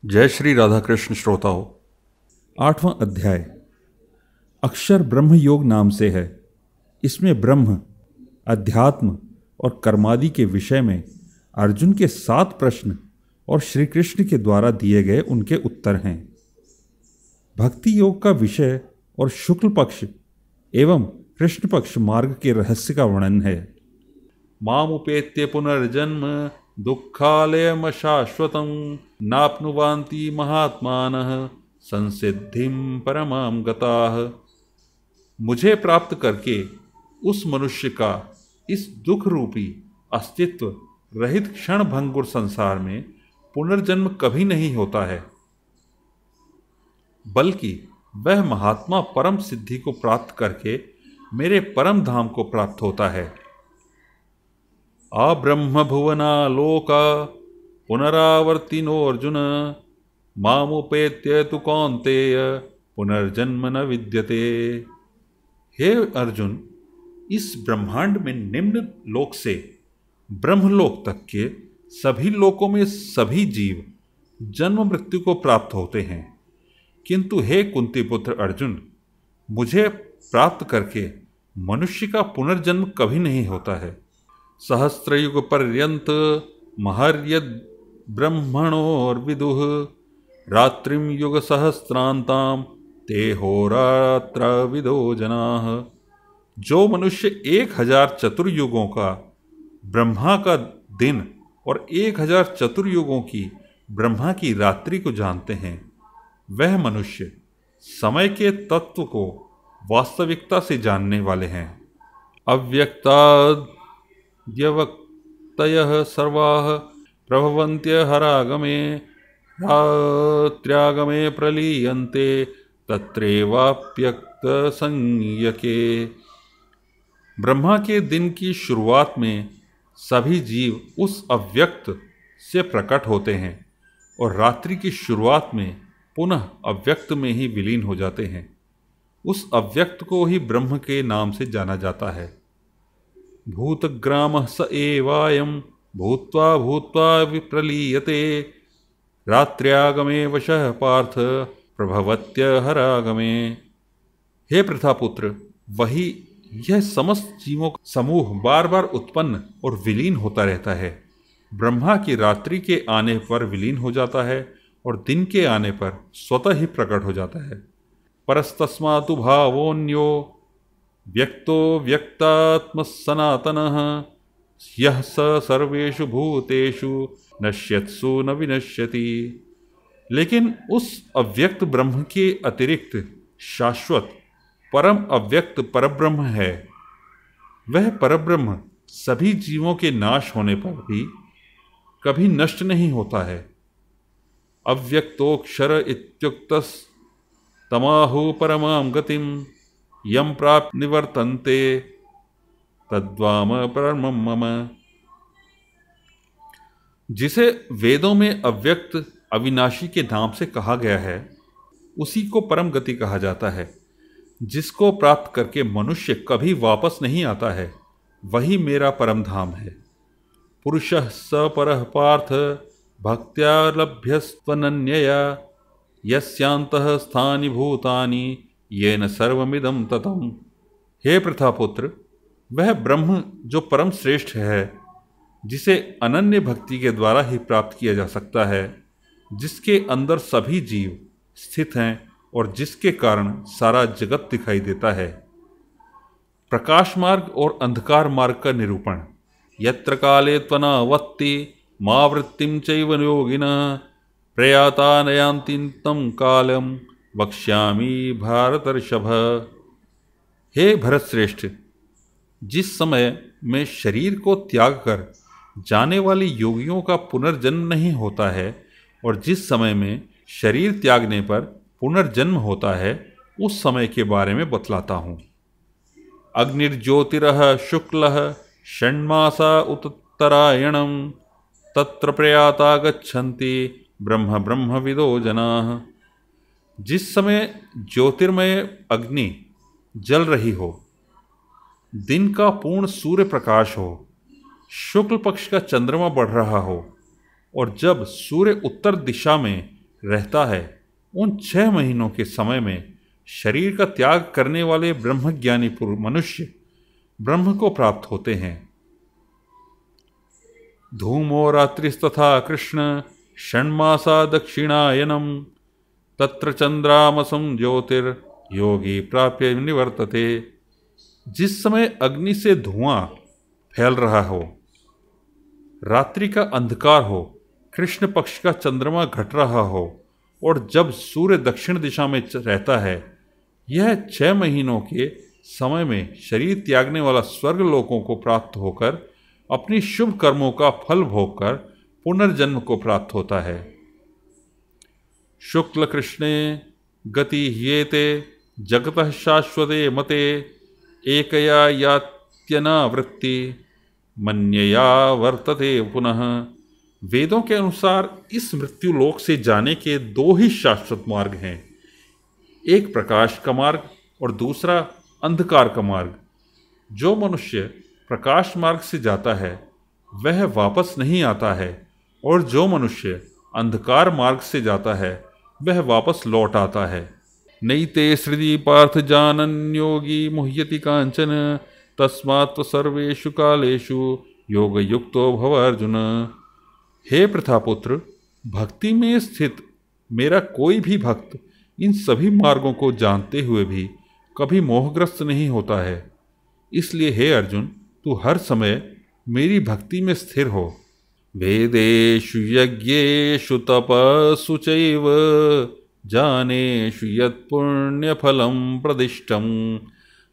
जय श्री राधा कृष्ण श्रोताओं। 8वां अध्याय अक्षर ब्रह्म योग नाम से है। इसमें ब्रह्म, अध्यात्म और कर्मादि के विषय में अर्जुन के 7 प्रश्न और श्री कृष्ण के द्वारा दिए गए उनके उत्तर हैं। भक्ति योग का विषय और शुक्ल पक्ष एवं कृष्ण पक्ष मार्ग के रहस्य का वर्णन है। मामुपेत्य पुनर्जन्म दुःखालयम शाश्वतं नाप्नुवान्ति महात्मानः संसिद्धिं परमां गताः। मुझे प्राप्त करके उस मनुष्य का इस दुख रूपी अस्तित्व रहित क्षण भंगुर संसार में पुनर्जन्म कभी नहीं होता है, बल्कि वह महात्मा परम सिद्धि को प्राप्त करके मेरे परम धाम को प्राप्त होता है। आब्रह्म भुवना लोका पुनरावर्तिनो अर्जुन मामुपेत्य तु कौन्तेय पुनर्जन्म न विद्यते। हे अर्जुन, इस ब्रह्मांड में निम्न लोक से ब्रह्मलोक तक के सभी लोकों में सभी जीव जन्म मृत्यु को प्राप्त होते हैं, किंतु हे कुंती पुत्र अर्जुन, मुझे प्राप्त करके मनुष्य का पुनर्जन्म कभी नहीं होता है। सहस्रयुग पर्यंत महर्यद ब्रह्मणोर्विदुः रात्रिम युग सहस्रांताम ते होरात्र विदो जनाः। जो मनुष्य 1000 चतुर्युगों का ब्रह्मा का दिन और 1000 चतुर्युगों की ब्रह्मा की रात्रि को जानते हैं, वह मनुष्य समय के तत्व को वास्तविकता से जानने वाले हैं। अव्यक्ताद्यवक्तयः सर्वाः प्रभवन्त्यहरागमे रात्र्यागमे प्रलीयन्ते तत्रैवाप्यक्तसंज्ञके। ब्रह्मा के दिन की शुरुआत में सभी जीव उस अव्यक्त से प्रकट होते हैं और रात्रि की शुरुआत में पुनः अव्यक्त में ही विलीन हो जाते हैं। उस अव्यक्त को ही ब्रह्म के नाम से जाना जाता है। भूतग्रामः स एवायं भूत्वा भूत्वा विप्रलीयते रात्र्यागमे वशः पार्थ प्रभवत्यहरागमे। हे प्रथापुत्र, वही यह समस्त जीवों का समूह बार बार उत्पन्न और विलीन होता रहता है। ब्रह्मा की रात्रि के आने पर विलीन हो जाता है और दिन के आने पर स्वतः ही प्रकट हो जाता है। परस्तस्मातु भावोऽन्यो व्यक्तो व्यक्तात्म सनातनः यः स सर्वेषु भूतेषु नश्यत्सु न विनश्यति। लेकिन उस अव्यक्त ब्रह्म के अतिरिक्त शाश्वत परम अव्यक्त परब्रह्म है। वह परब्रह्म सभी जीवों के नाश होने पर भी कभी नष्ट नहीं होता है। अव्यक्तोक्षर इत्युक्तस्तमाहु परमां गतिं यं प्राप्य निवर्तन्ते तद्वाम परमं मम। जिसे वेदों में अव्यक्त अविनाशी के नाम से कहा गया है, उसी को परम गति कहा जाता है। जिसको प्राप्त करके मनुष्य कभी वापस नहीं आता है, वही मेरा परम धाम है। पुरुषः स परः पार्थ भक्त्या लभ्यस्त्वनन्यया यस्यान्तः स्थानि भूतानि येन सर्वमिदं ततम्। हे प्रथापुत्र, वह ब्रह्म जो परम श्रेष्ठ है, जिसे अनन्य भक्ति के द्वारा ही प्राप्त किया जा सकता है, जिसके अंदर सभी जीव स्थित हैं और जिसके कारण सारा जगत दिखाई देता है। प्रकाश मार्ग और अंधकार मार्ग का निरूपण। यत्र काले त्वनावत्ति मावृत्तिं चैव योगिनः प्रयाता नयान्ति तं कालम वक्ष्यामि भारतर्षभ। हे भरतश्रेष्ठ, जिस समय में शरीर को त्याग कर जाने वाले योगियों का पुनर्जन्म नहीं होता है और जिस समय में शरीर त्यागने पर पुनर्जन्म होता है, उस समय के बारे में बतलाता हूँ। अग्निर्ज्योतिरः शुक्लः षण्मासा उत्तरायणं तत्र प्रयाता गच्छन्ति ब्रह्म ब्रह्मविदो जनाः। जिस समय ज्योतिर्मय अग्नि जल रही हो, दिन का पूर्ण सूर्य प्रकाश हो, शुक्ल पक्ष का चंद्रमा बढ़ रहा हो और जब सूर्य उत्तर दिशा में रहता है, उन 6 महीनों के समय में शरीर का त्याग करने वाले ब्रह्मज्ञानी मनुष्य ब्रह्म को प्राप्त होते हैं। धूमो रात्रिस्तथा कृष्ण षण्मासा दक्षिणायनम तत्र चंद्रामसम ज्योतिर्योगी प्राप्य निवर्तते। जिस समय अग्नि से धुआं फैल रहा हो, रात्रि का अंधकार हो, कृष्ण पक्ष का चंद्रमा घट रहा हो और जब सूर्य दक्षिण दिशा में रहता है, यह 6 महीनों के समय में शरीर त्यागने वाला स्वर्ग लोकों को प्राप्त होकर अपनी शुभ कर्मों का फल भोगकर पुनर्जन्म को प्राप्त होता है। शुक्ल कृष्णे गति ह्येते जगतः शाश्वते मते एकया यात्यनावृत्ति मन्यया वर्तते पुनः। वेदों के अनुसार इस मृत्यु लोक से जाने के 2 ही शाश्वत मार्ग हैं, एक प्रकाश का मार्ग और दूसरा अंधकार का मार्ग। जो मनुष्य प्रकाश मार्ग से जाता है वह वापस नहीं आता है, और जो मनुष्य अंधकार मार्ग से जाता है वह वापस लौट आता है। नैते सृदि पार्थ जानन योगी मुह्यति कांचन तस्मात् सर्वेषु कालेषु योग युक्तो भव अर्जुन। हे प्रथापुत्र, भक्ति में स्थित मेरा कोई भी भक्त इन सभी मार्गों को जानते हुए भी कभी मोहग्रस्त नहीं होता है। इसलिए हे अर्जुन, तू हर समय मेरी भक्ति में स्थिर हो। वेदेषु यज्ञेषु तपस्सु चैव जानेषु यत्पुण्यफलं प्रदिष्टम्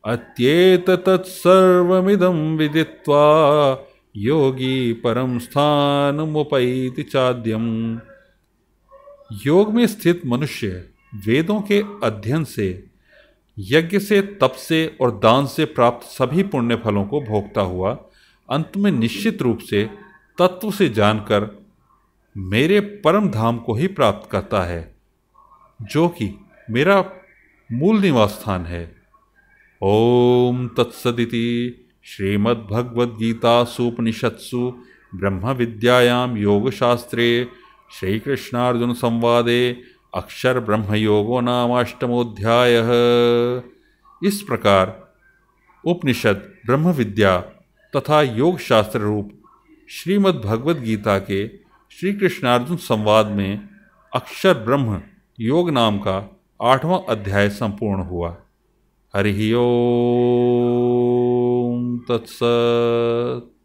अत्येतत्सर्वमिदं विदित्वा योगी परम स्थानमुपैति चाद्यम्। योग में स्थित मनुष्य वेदों के अध्ययन से, यज्ञ से, तप से और दान से प्राप्त सभी पुण्य फलों को भोगता हुआ अंत में निश्चित रूप से तत्व से जानकर मेरे परम धाम को ही प्राप्त करता है, जो कि मेरा मूल निवास स्थान है। ओम तत्सदिति श्रीमद्भगवद्गीतासूपनिषत्सु ब्रह्म विद्यायां योगशास्त्रे श्रीकृष्णार्जुन संवादे अक्षर ब्रह्म योगो नाम 8वाध्यायः। इस प्रकार उपनिषद, ब्रह्म विद्या तथा योग शास्त्र रूप श्रीमद् भगवद गीता के श्री कृष्णार्जुन संवाद में अक्षर ब्रह्म योग नाम का 8वां अध्याय संपूर्ण हुआ। हरि ओम तत्सत्।